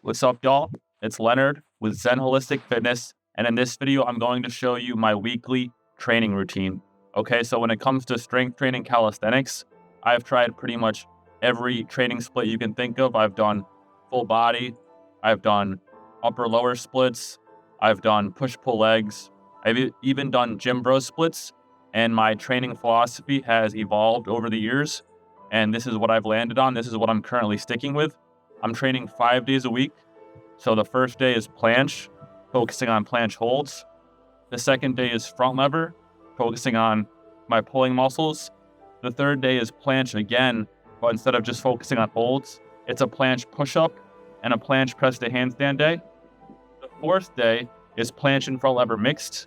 What's up, y'all? It's Leonard with Zen Holistic Fitness, and in this video, I'm going to show you my weekly training routine. Okay, so when it comes to strength training calisthenics, I've tried pretty much every training split you can think of. I've done full body, I've done upper-lower splits, I've done push-pull legs, I've even done gym bro splits, and my training philosophy has evolved over the years, and this is what I've landed on. This is what I'm currently sticking with. I'm training 5 days a week. So the first day is planche, focusing on planche holds. The second day is front lever, focusing on my pulling muscles. The third day is planche again, but instead of just focusing on holds, it's a planche push-up and a planche press to handstand day. The fourth day is planche and front lever mixed.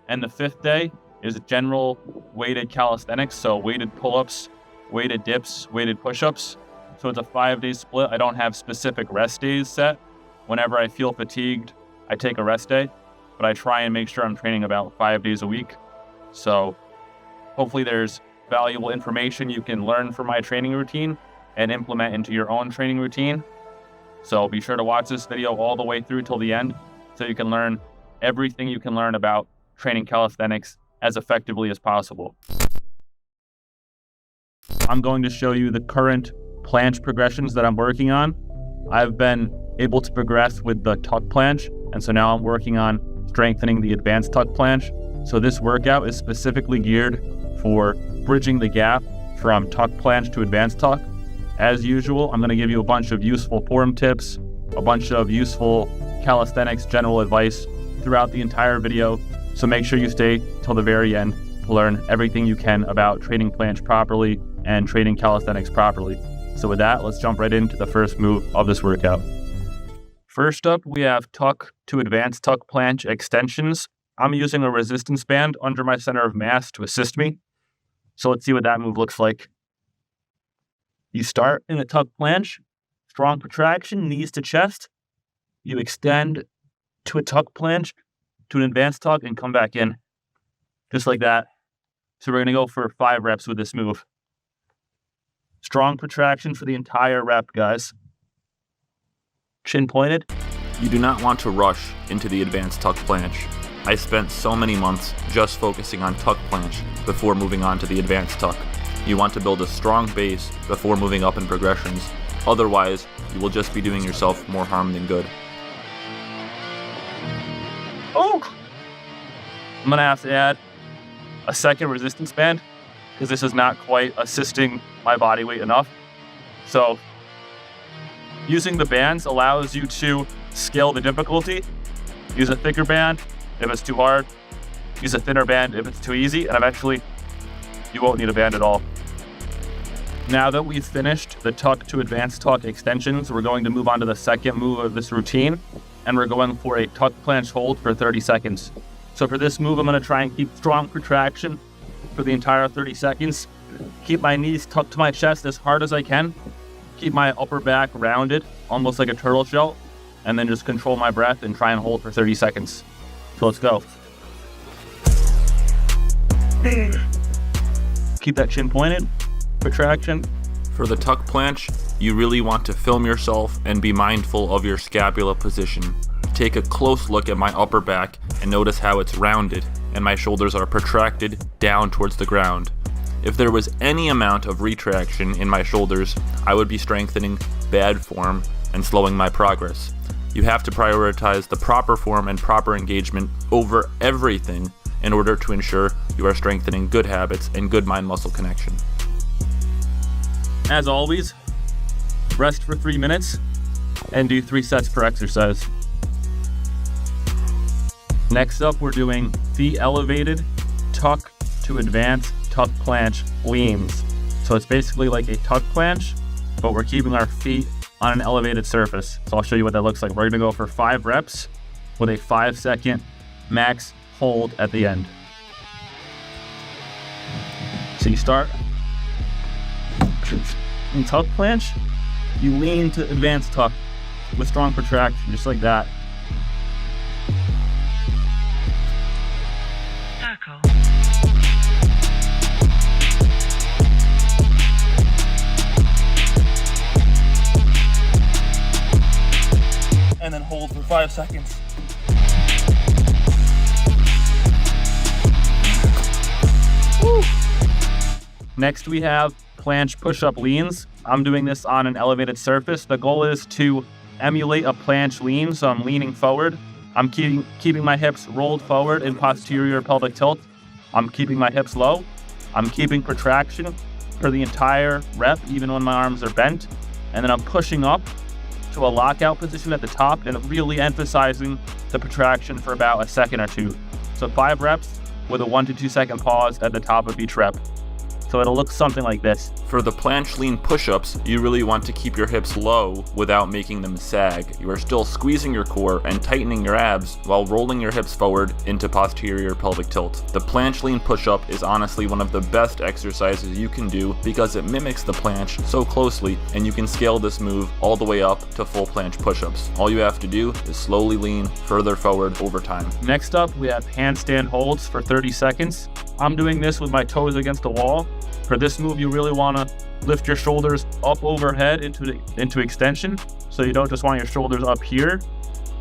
And the fifth day is general weighted calisthenics, so weighted pull-ups, weighted dips, weighted push-ups. So it's a 5-day split. I don't have specific rest days set. Whenever I feel fatigued, I take a rest day, but I try and make sure I'm training about 5 days a week. So hopefully there's valuable information you can learn from my training routine and implement into your own training routine. So be sure to watch this video all the way through till the end so you can learn everything you can learn about training calisthenics as effectively as possible. I'm going to show you the current planche progressions that I'm working on. I've been able to progress with the tuck planche, and so now I'm working on strengthening the advanced tuck planche. So this workout is specifically geared for bridging the gap from tuck planche to advanced tuck. As usual, I'm going to give you a bunch of useful form tips, a bunch of useful calisthenics general advice throughout the entire video. So make sure you stay till the very end to learn everything you can about training planche properly and training calisthenics properly. So with that, let's jump right into the first move of this workout. First up, we have tuck to advanced tuck planche extensions. I'm using a resistance band under my center of mass to assist me. So let's see what that move looks like. You start in a tuck planche, strong protraction, knees to chest. You extend to a tuck planche, to an advanced tuck, and come back in. Just like that. So we're going to go for 5 reps with this move. Strong protraction for the entire rep, guys. Chin pointed. You do not want to rush into the advanced tuck planche. I spent so many months just focusing on tuck planche before moving on to the advanced tuck. You want to build a strong base before moving up in progressions. Otherwise, you will just be doing yourself more harm than good. Oh! I'm going to have to add a second resistance band because this is not quite assisting my body weight enough. So using the bands allows you to scale the difficulty. Use a thicker band if it's too hard. Use a thinner band if it's too easy, and eventually you won't need a band at all. Now that we've finished the tuck to advanced tuck extensions, we're going to move on to the second move of this routine, and we're going for a tuck planche hold for 30 seconds. So for this move, I'm going to try and keep strong protraction for the entire 30 seconds. Keep my knees tucked to my chest as hard as I can. Keep my upper back rounded, almost like a turtle shell, and then just control my breath and try and hold for 30 seconds. So let's go. Keep that chin pointed, protraction. For the tuck planche, you really want to film yourself and be mindful of your scapula position. Take a close look at my upper back and notice how it's rounded and my shoulders are protracted down towards the ground. If there was any amount of retraction in my shoulders, I would be strengthening bad form and slowing my progress. You have to prioritize the proper form and proper engagement over everything in order to ensure you are strengthening good habits and good mind-muscle connection. As always, rest for 3 minutes and do 3 sets per exercise. Next up, we're doing feet elevated, tuck to advanced tuck planche leans. So it's basically like a tuck planche, but we're keeping our feet on an elevated surface. So I'll show you what that looks like. We're going to go for 5 reps with a 5-second max hold at the end. So you start in tuck planche, you lean to advanced tuck with strong protraction, just like that. and then hold for 5 seconds. Woo. Next we have planche push-up leans. I'm doing this on an elevated surface. The goal is to emulate a planche lean, so I'm leaning forward. I'm keeping my hips rolled forward in posterior pelvic tilt. I'm keeping my hips low. I'm keeping protraction for the entire rep, even when my arms are bent. And then I'm pushing up to a lockout position at the top and really emphasizing the protraction for about a second or two. So 5 reps with a 1 to 2 second pause at the top of each rep. So it'll look something like this. For the planche lean push-ups, you really want to keep your hips low without making them sag. You are still squeezing your core and tightening your abs while rolling your hips forward into posterior pelvic tilt. The planche lean push-up is honestly one of the best exercises you can do because it mimics the planche so closely, and you can scale this move all the way up to full planche push-ups. All you have to do is slowly lean further forward over time. Next up, we have handstand holds for 30 seconds. I'm doing this with my toes against the wall. For this move, you really want to lift your shoulders up overhead into extension. So you don't just want your shoulders up here.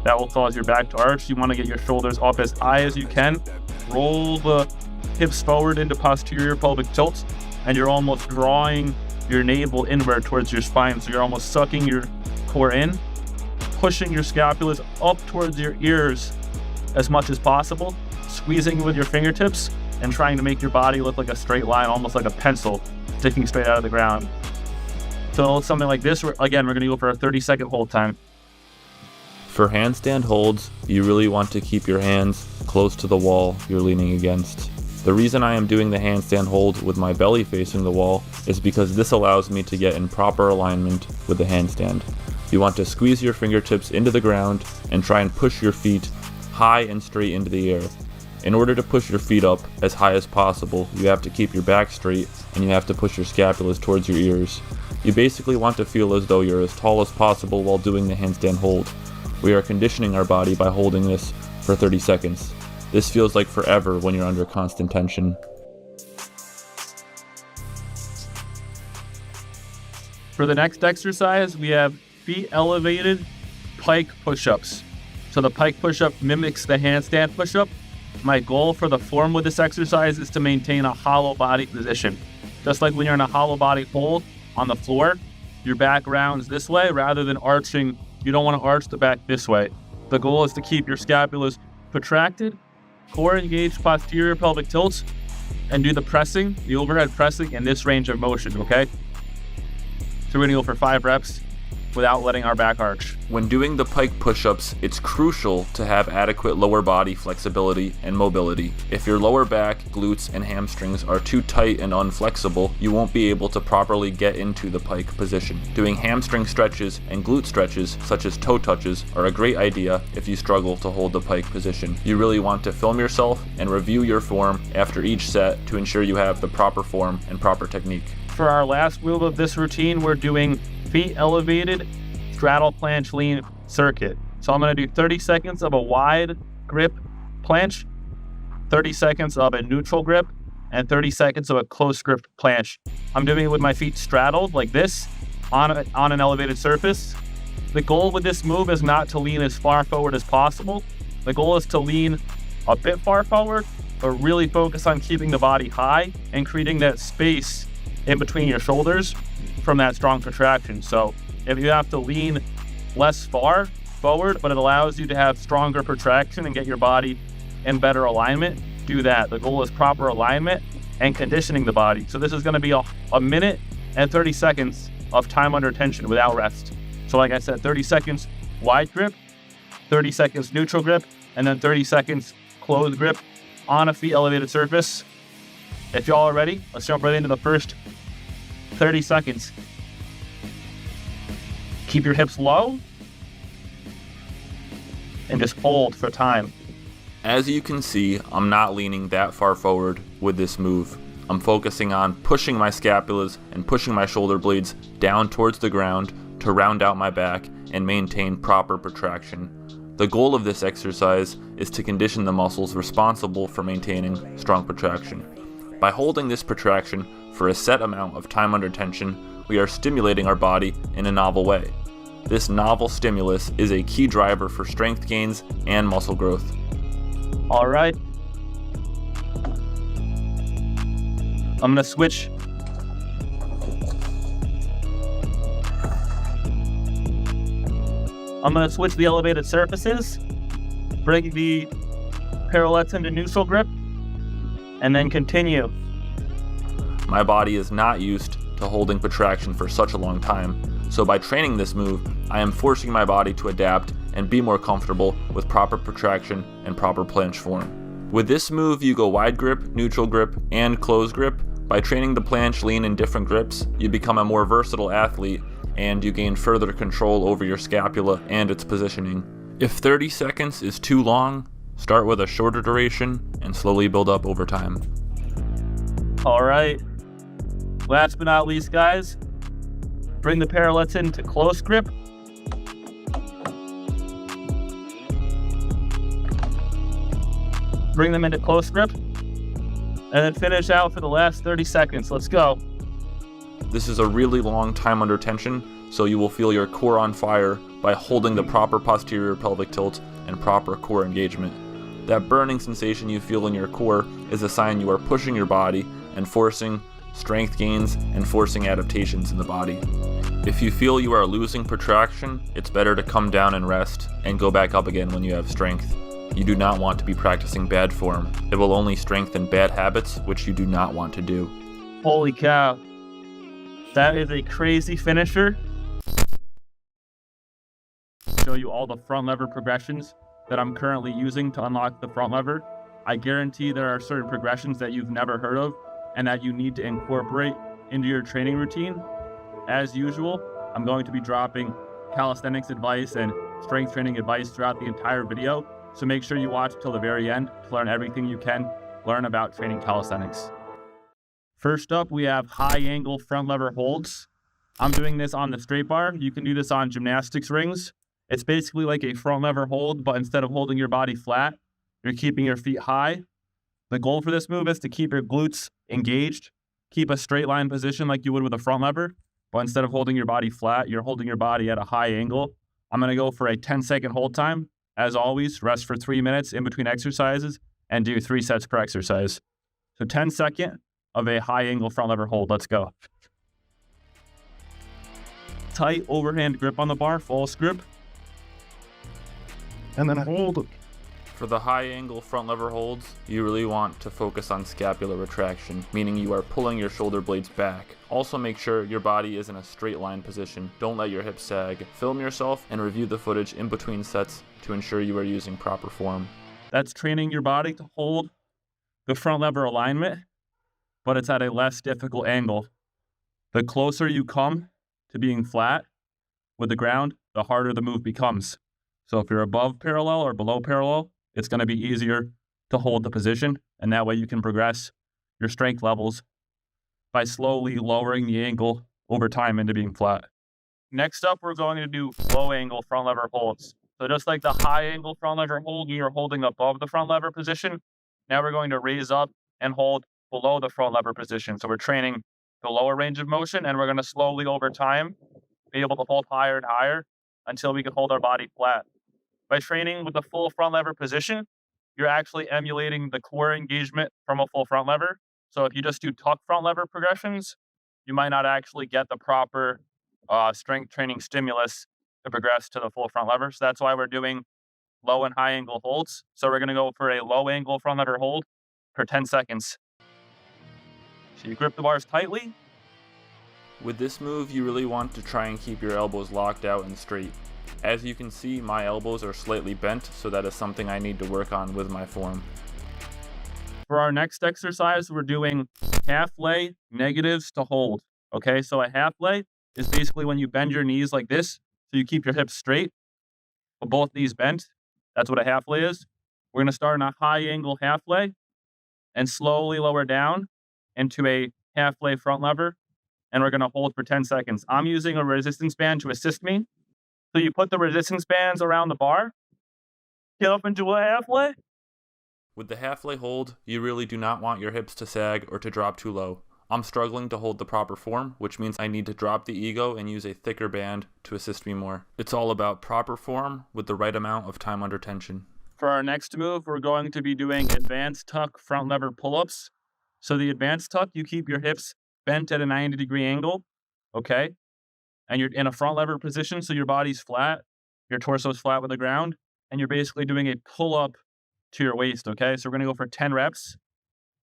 That will cause your back to arch. You want to get your shoulders up as high as you can. Roll the hips forward into posterior pelvic tilt, and you're almost drawing your navel inward towards your spine. So you're almost sucking your core in, pushing your scapulas up towards your ears as much as possible, squeezing with your fingertips, and trying to make your body look like a straight line, almost like a pencil sticking straight out of the ground. So something like this, again, we're going to go for a 30-second hold time. For handstand holds, you really want to keep your hands close to the wall you're leaning against. The reason I am doing the handstand hold with my belly facing the wall is because this allows me to get in proper alignment with the handstand. You want to squeeze your fingertips into the ground and try and push your feet high and straight into the air. In order to push your feet up as high as possible, you have to keep your back straight and you have to push your scapulas towards your ears. You basically want to feel as though you're as tall as possible while doing the handstand hold. We are conditioning our body by holding this for 30 seconds. This feels like forever when you're under constant tension. For the next exercise, we have feet elevated pike push-ups. So the pike push-up mimics the handstand push-up. My goal for the form with this exercise is to maintain a hollow body position. Just like when you're in a hollow body hold on the floor, your back rounds this way rather than arching. You don't want to arch the back this way. The goal is to keep your scapulas protracted, core engaged posterior pelvic tilts, and do the pressing, the overhead pressing in this range of motion, okay? So we're going to go for 5 reps without letting our back arch. When doing the pike push-ups, it's crucial to have adequate lower body flexibility and mobility. If your lower back, glutes, and hamstrings are too tight and unflexible, you won't be able to properly get into the pike position. Doing hamstring stretches and glute stretches, such as toe touches, are a great idea if you struggle to hold the pike position. You really want to film yourself and review your form after each set to ensure you have the proper form and proper technique. For our last move of this routine, we're doing feet elevated straddle planche lean circuit. So I'm going to do 30 seconds of a wide grip planche, 30 seconds of a neutral grip, and 30 seconds of a close grip planche. I'm doing it with my feet straddled like this on an elevated surface. The goal with this move is not to lean as far forward as possible. The goal is to lean a bit far forward, but really focus on keeping the body high and creating that space in between your shoulders from that strong contraction. So if you have to lean less far forward, but it allows you to have stronger protraction and get your body in better alignment, do that. The goal is proper alignment and conditioning the body. So this is going to be a minute and 30 seconds of time under tension without rest. So like I said, 30 seconds wide grip, 30 seconds neutral grip, and then 30 seconds closed grip on a feet elevated surface. If y'all are ready, let's jump right into the first 30 seconds. Keep your hips low and just hold for time. As you can see, I'm not leaning that far forward with this move. I'm focusing on pushing my scapulas and pushing my shoulder blades down towards the ground to round out my back and maintain proper protraction. The goal of this exercise is to condition the muscles responsible for maintaining strong protraction. By holding this protraction for a set amount of time under tension, we are stimulating our body in a novel way. This novel stimulus is a key driver for strength gains and muscle growth. All right. I'm going to switch. I'm going to switch the elevated surfaces, bring the parallettes into neutral grip, and then continue. My body is not used to holding protraction for such a long time, so by training this move, I am forcing my body to adapt and be more comfortable with proper protraction and proper planche form. With this move, you go wide grip, neutral grip, and close grip. By training the planche lean in different grips, you become a more versatile athlete and you gain further control over your scapula and its positioning. If 30 seconds is too long, start with a shorter duration and slowly build up over time. All right. Last but not least, guys, bring the parallettes into close grip. Bring them into close grip. And then finish out for the last 30 seconds. Let's go. This is a really long time under tension, so you will feel your core on fire by holding the proper posterior pelvic tilt and proper core engagement. That burning sensation you feel in your core is a sign you are pushing your body and forcing strength gains and forcing adaptations in the body. If you feel you are losing protraction, it's better to come down and rest and go back up again when you have strength. You do not want to be practicing bad form. It will only strengthen bad habits, which you do not want to do. Holy cow. That is a crazy finisher. Show you all the front lever progressions that I'm currently using to unlock the front lever. I guarantee there are certain progressions that you've never heard of and that you need to incorporate into your training routine. As usual, I'm going to be dropping calisthenics advice and strength training advice throughout the entire video. So make sure you watch till the very end to learn everything you can learn about training calisthenics. First up, we have high angle front lever holds. I'm doing this on the straight bar. You can do this on gymnastics rings. It's basically like a front lever hold, but instead of holding your body flat, you're keeping your feet high. The goal for this move is to keep your glutes engaged, keep a straight line position like you would with a front lever, but instead of holding your body flat, you're holding your body at a high angle. I'm going to go for a 10-second hold time. As always, rest for 3 minutes in between exercises and do 3 sets per exercise. So 10 seconds of a high angle front lever hold. Let's go. Tight overhand grip on the bar, false grip. And then hold. For the high angle front lever holds, you really want to focus on scapular retraction, meaning you are pulling your shoulder blades back. Also make sure your body is in a straight line position. Don't let your hips sag. Film yourself and review the footage in between sets to ensure you are using proper form. That's training your body to hold the front lever alignment, but it's at a less difficult angle. The closer you come to being flat with the ground, the harder the move becomes. So if you're above parallel or below parallel, it's going to be easier to hold the position, and that way you can progress your strength levels by slowly lowering the angle over time into being flat. Next up, we're going to do low angle front lever holds. So just like the high angle front lever hold, you're holding above the front lever position. Now we're going to raise up and hold below the front lever position. So we're training the lower range of motion, and we're going to slowly over time be able to hold higher and higher until we can hold our body flat. By training with the full front lever position, you're actually emulating the core engagement from a full front lever. So if you just do tuck front lever progressions, you might not actually get the proper strength training stimulus to progress to the full front lever. So that's why we're doing low and high angle holds. So we're going to go for a low angle front lever hold for 10 seconds. So you grip the bars tightly. With this move, you really want to try and keep your elbows locked out and straight. As you can see, my elbows are slightly bent, so that is something I need to work on with my form. For our next exercise, we're doing half lay negatives to hold. Okay, so a half lay is basically when you bend your knees like this, so you keep your hips straight, but both knees bent. That's what a half lay is. We're going to start in a high angle half lay and slowly lower down into a half lay front lever, and we're going to hold for 10 seconds. I'm using a resistance band to assist me. So you put the resistance bands around the bar, get up into a half lay. With the half lay hold, you really do not want your hips to sag or to drop too low. I'm struggling to hold the proper form, which means I need to drop the ego and use a thicker band to assist me more. It's all about proper form with the right amount of time under tension. For our next move, we're going to be doing advanced tuck front lever pull-ups. So the advanced tuck, you keep your hips bent at a 90-degree angle, okay? And you're in a front lever position, so your body's flat, your torso's flat with the ground, and you're basically doing a pull-up to your waist, okay? So we're gonna go for 10 reps,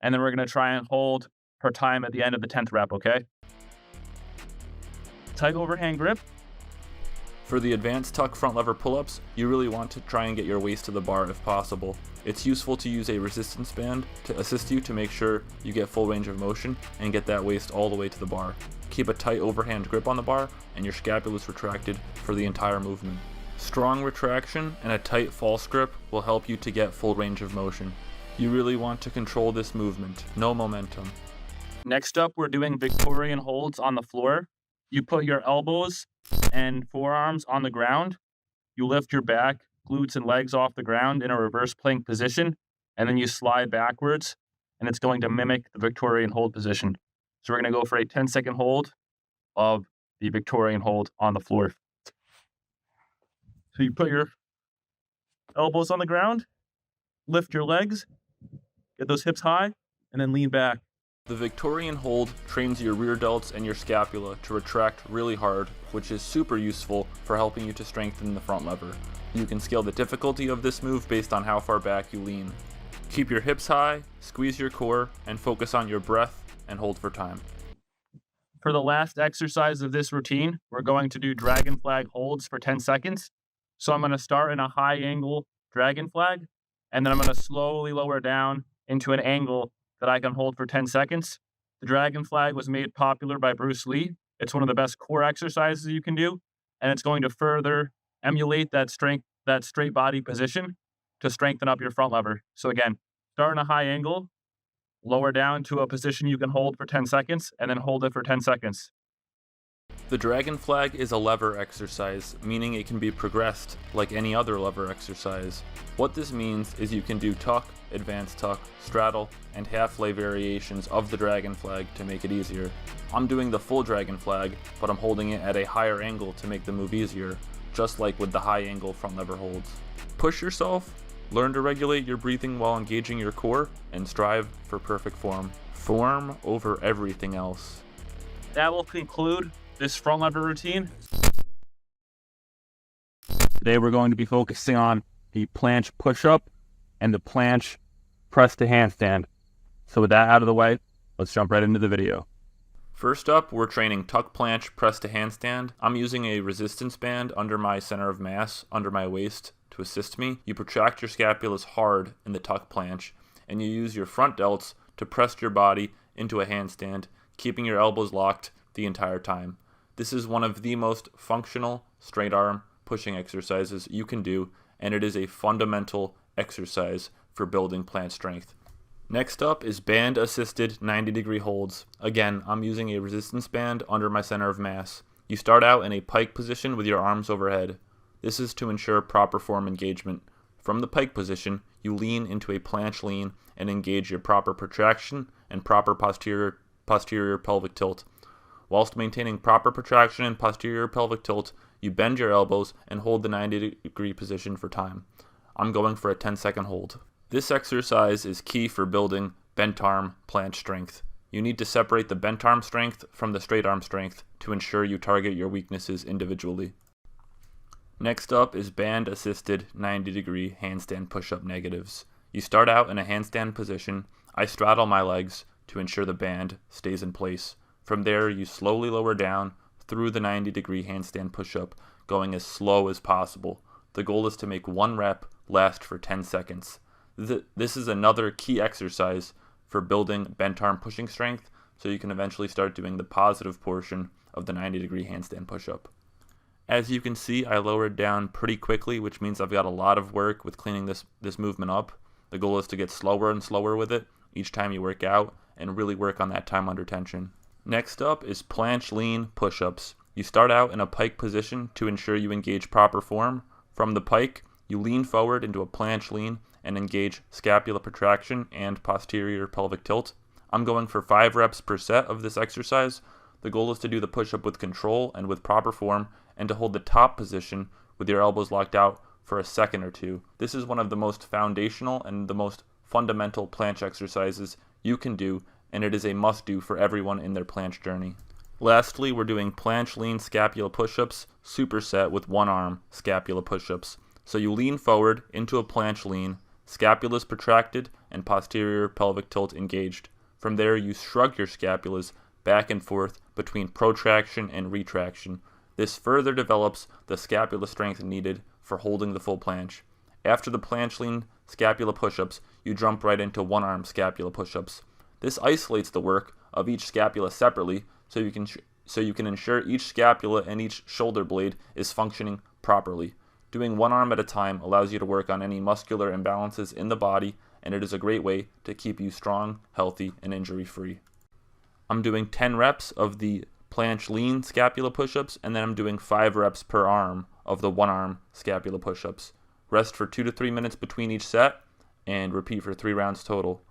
and then we're gonna try and hold per time at the end of the 10th rep, okay? Tight overhand grip. For the advanced tuck front lever pull-ups, you really want to try and get your waist to the bar if possible. It's useful to use a resistance band to assist you to make sure you get full range of motion and get that waist all the way to the bar. Keep a tight overhand grip on the bar and your scapula is retracted for the entire movement. Strong retraction and a tight false grip will help you to get full range of motion. You really want to control this movement, no momentum. Next up, we're doing Victorian holds on the floor. You put your elbows and forearms on the ground. You lift your back, glutes, and legs off the ground in a reverse plank position, and then you slide backwards, and it's going to mimic the Victorian hold position. So we're going to go for a 10-second hold of the Victorian hold on the floor. So you put your elbows on the ground, lift your legs, get those hips high, and then lean back. The Victorian hold trains your rear delts and your scapula to retract really hard, which is super useful for helping you to strengthen the front lever. You can scale the difficulty of this move based on how far back you lean. Keep your hips high, squeeze your core, and focus on your breath and hold for time. For the last exercise of this routine, we're going to do dragon flag holds for 10 seconds. So I'm going to start in a high angle dragon flag, and then I'm going to slowly lower down into an angle that I can hold for 10 seconds. The dragon flag was made popular by Bruce Lee. It's one of the best core exercises you can do, and it's going to further emulate that straight body position to strengthen up your front lever. So again, start in a high angle, lower down to a position you can hold for 10 seconds, and then hold it for 10 seconds. The dragon flag is a lever exercise, meaning it can be progressed like any other lever exercise. What this means is you can do tuck, advanced tuck, straddle, and half lay variations of the dragon flag to make it easier. I'm doing the full dragon flag, but I'm holding it at a higher angle to make the move easier, just like with the high angle front lever holds. Push yourself, learn to regulate your breathing while engaging your core, and strive for perfect form. Form over everything else. That will conclude this front lever routine. Today we're going to be focusing on the planche push-up and the planche press to handstand. So with that out of the way, let's jump right into the video. First up, we're training tuck planche press to handstand. I'm using a resistance band under my center of mass, under my waist, to assist me. You protract your scapulas hard in the tuck planche, and you use your front delts to press your body into a handstand, keeping your elbows locked the entire time. This is one of the most functional straight arm pushing exercises you can do, and it is a fundamental exercise for building planche strength. Next up is band assisted 90-degree holds. Again, I'm using a resistance band under my center of mass. You start out in a pike position with your arms overhead. This is to ensure proper form engagement. From the pike position, you lean into a planche lean and engage your proper protraction and proper posterior pelvic tilt. Whilst maintaining proper protraction and posterior pelvic tilt, you bend your elbows and hold the 90-degree position for time. I'm going for a 10-second hold. This exercise is key for building bent arm planche strength. You need to separate the bent arm strength from the straight arm strength to ensure you target your weaknesses individually. Next up is band assisted 90-degree handstand push-up negatives. You start out in a handstand position. I straddle my legs to ensure the band stays in place. From there, you slowly lower down through the 90-degree handstand push-up, going as slow as possible. The goal is to make one rep last for 10 seconds. This is another key exercise for building bent arm pushing strength, so you can eventually start doing the positive portion of the 90-degree handstand push-up. As you can see, I lowered down pretty quickly, which means I've got a lot of work with cleaning this movement up. The goal is to get slower and slower with it each time you work out and really work on that time under tension. Next up is planche lean push-ups. You start out in a pike position to ensure you engage proper form. From the pike, you lean forward into a planche lean and engage scapular protraction and posterior pelvic tilt. I'm going for 5 reps per set of this exercise. The goal is to do the push-up with control and with proper form, and to hold the top position with your elbows locked out for a second or two. This is one of the most foundational and the most fundamental planche exercises you can do, and it is a must-do for everyone in their planche journey. Lastly, we're doing planche lean scapula push-ups, superset with one arm scapula push-ups. So you lean forward into a planche lean, scapulas protracted and posterior pelvic tilt engaged. From there, you shrug your scapulas back and forth between protraction and retraction. This further develops the scapula strength needed for holding the full planche. After the planche lean scapula push-ups, you jump right into one-arm scapula push-ups. This isolates the work of each scapula separately so you can ensure each scapula and each shoulder blade is functioning properly. Doing one arm at a time allows you to work on any muscular imbalances in the body, and it is a great way to keep you strong, healthy, and injury-free. I'm doing 10 reps of the planche lean scapula push-ups, and then I'm doing 5 reps per arm of the one-arm scapula push-ups. Rest for 2 to 3 minutes between each set, and repeat for 3 rounds total.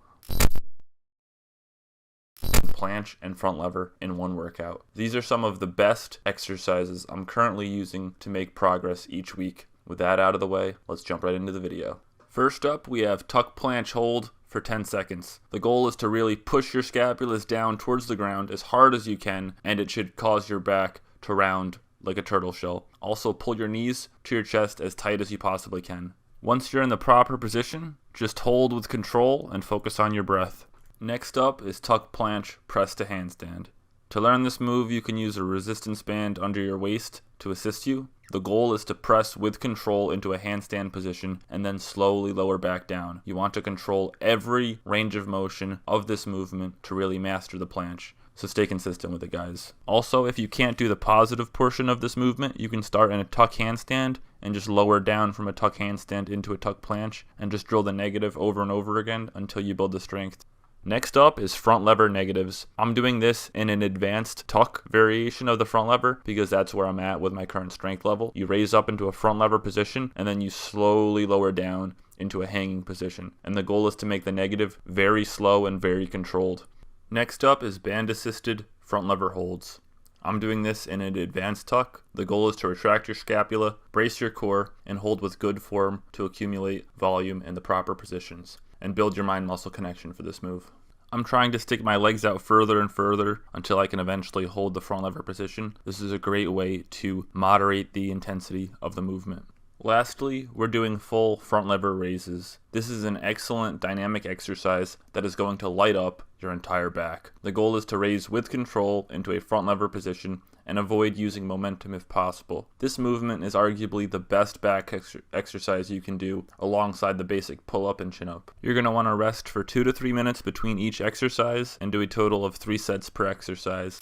Planche and front lever in one workout. These are some of the best exercises I'm currently using to make progress each week. With that out of the way, let's jump right into the video. First up, we have tuck planche hold for 10 seconds. The goal is to really push your scapulas down towards the ground as hard as you can, and it should cause your back to round like a turtle shell. Also, pull your knees to your chest as tight as you possibly can. Once you're in the proper position, just hold with control and focus on your breath. Next up is tuck planche press to handstand. To learn this move, you can use a resistance band under your waist to assist you. The goal is to press with control into a handstand position and then slowly lower back down. You want to control every range of motion of this movement to really master the planche. So stay consistent with it, guys. Also, if you can't do the positive portion of this movement, you can start in a tuck handstand and just lower down from a tuck handstand into a tuck planche and just drill the negative over and over again until you build the strength. Next up is front lever negatives. I'm doing this in an advanced tuck variation of the front lever because that's where I'm at with my current strength level. You raise up into a front lever position and then you slowly lower down into a hanging position. And the goal is to make the negative very slow and very controlled. Next up is band assisted front lever holds. I'm doing this in an advanced tuck. The goal is to retract your scapula, brace your core, and hold with good form to accumulate volume in the proper positions and build your mind-muscle connection for this move. I'm trying to stick my legs out further and further until I can eventually hold the front lever position. This is a great way to moderate the intensity of the movement. Lastly, we're doing full front lever raises. This is an excellent dynamic exercise that is going to light up your entire back. The goal is to raise with control into a front lever position and avoid using momentum if possible. This movement is arguably the best back exercise you can do alongside the basic pull-up and chin-up. You're going to want to rest for 2 to 3 minutes between each exercise and do a total of 3 sets per exercise.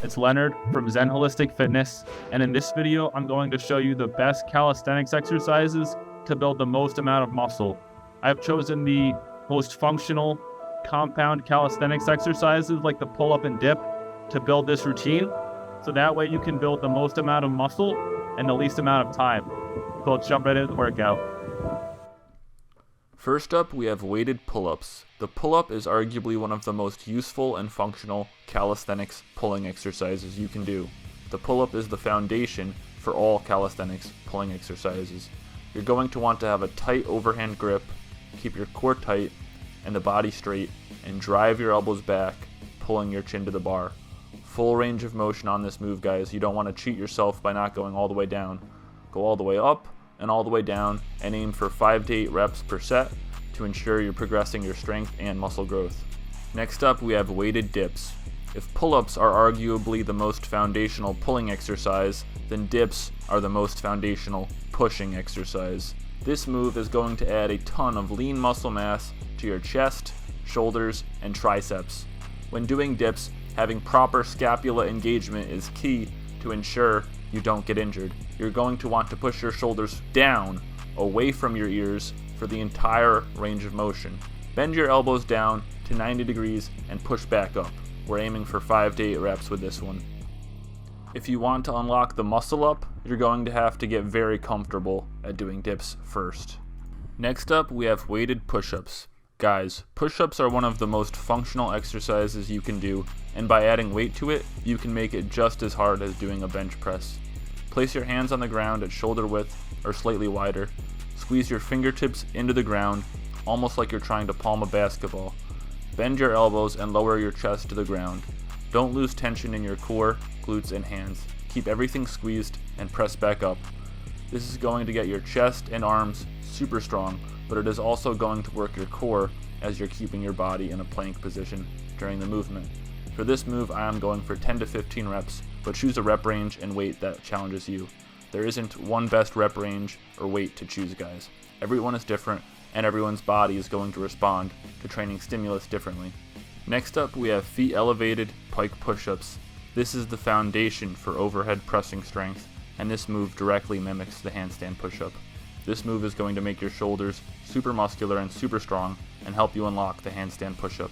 It's Leonard from Zen Holistic Fitness, and in this video, I'm going to show you the best calisthenics exercises to build the most amount of muscle. I've chosen the most functional compound calisthenics exercises like the pull-up and dip to build this routine, so that way you can build the most amount of muscle in the least amount of time. So let's jump right into the workout. First up, we have weighted pull-ups. The pull-up is arguably one of the most useful and functional calisthenics pulling exercises you can do. The pull-up is the foundation for all calisthenics pulling exercises. You're going to want to have a tight overhand grip, keep your core tight and the body straight, and drive your elbows back, pulling your chin to the bar. Full range of motion on this move, guys. You don't want to cheat yourself by not going all the way down. Go all the way up and all the way down, and aim for 5 to 8 reps per set to ensure you're progressing your strength and muscle growth. Next up, we have weighted dips. If pull-ups are arguably the most foundational pulling exercise, then dips are the most foundational pushing exercise. This move is going to add a ton of lean muscle mass to your chest, shoulders, and triceps. When doing dips, having proper scapula engagement is key to ensure you don't get injured. You're going to want to push your shoulders down, away from your ears for the entire range of motion. Bend your elbows down to 90 degrees and push back up. We're aiming for 5 to 8 reps with this one. If you want to unlock the muscle up, you're going to have to get very comfortable at doing dips first. Next up, we have weighted push-ups. Guys, push-ups are one of the most functional exercises you can do, and by adding weight to it, you can make it just as hard as doing a bench press. Place your hands on the ground at shoulder width or slightly wider. Squeeze your fingertips into the ground, almost like you're trying to palm a basketball. Bend your elbows and lower your chest to the ground. Don't lose tension in your core, glutes, and hands. Keep everything squeezed and press back up. This is going to get your chest and arms super strong, but it is also going to work your core as you're keeping your body in a plank position during the movement. For this move, I am going for 10 to 15 reps, but choose a rep range and weight that challenges you. There isn't one best rep range or weight to choose, guys. Everyone is different, and everyone's body is going to respond to training stimulus differently. Next up, we have feet elevated pike push-ups. This is the foundation for overhead pressing strength, and this move directly mimics the handstand push-up. This move is going to make your shoulders super muscular and super strong and help you unlock the handstand push-up.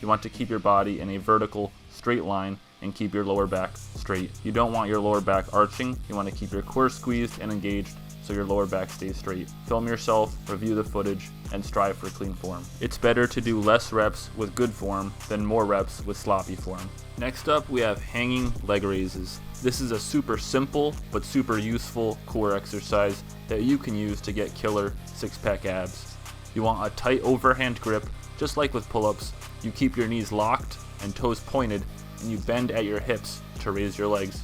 You want to keep your body in a vertical, straight line and keep your lower back straight. You don't want your lower back arching. You want to keep your core squeezed and engaged so your lower back stays straight. Film yourself, review the footage, and strive for clean form. It's better to do less reps with good form than more reps with sloppy form. Next up, we have hanging leg raises. This is a super simple but super useful core exercise that you can use to get killer six-pack abs. You want a tight overhand grip, just like with pull-ups. You keep your knees locked and toes pointed, and you bend at your hips to raise your legs.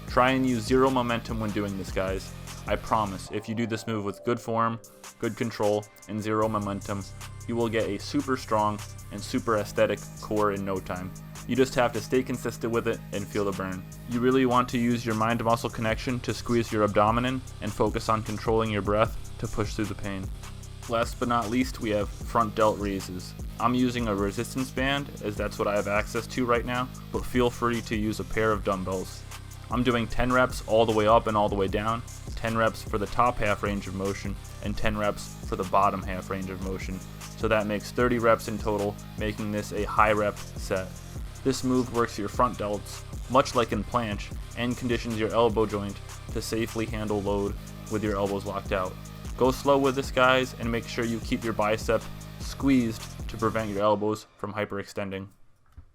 Try and use zero momentum when doing this, guys. I promise, if you do this move with good form, good control, and zero momentum, you will get a super strong and super aesthetic core in no time. You just have to stay consistent with it and feel the burn. You really want to use your mind-to-muscle connection to squeeze your abdomen and focus on controlling your breath to push through the pain. Last but not least, we have front delt raises. I'm using a resistance band as that's what I have access to right now, but feel free to use a pair of dumbbells. I'm doing 10 reps all the way up and all the way down, 10 reps for the top half range of motion, and 10 reps for the bottom half range of motion. So that makes 30 reps in total, making this a high rep set. This move works your front delts, much like in planche, and conditions your elbow joint to safely handle load with your elbows locked out. Go slow with this, guys, and make sure you keep your bicep squeezed to prevent your elbows from hyperextending.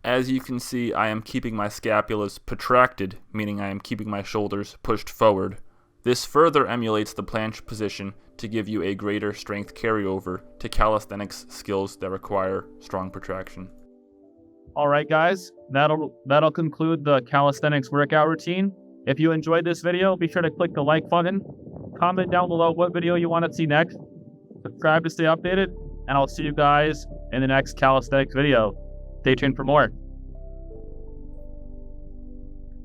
As you can see, I am keeping my scapulas protracted, meaning I am keeping my shoulders pushed forward. This further emulates the planche position to give you a greater strength carryover to calisthenics skills that require strong protraction. All right, guys, that'll conclude the calisthenics workout routine. If you enjoyed this video, be sure to click the like button, comment down below what video you want to see next, subscribe to stay updated, and I'll see you guys in the next calisthenics video. Stay tuned for more.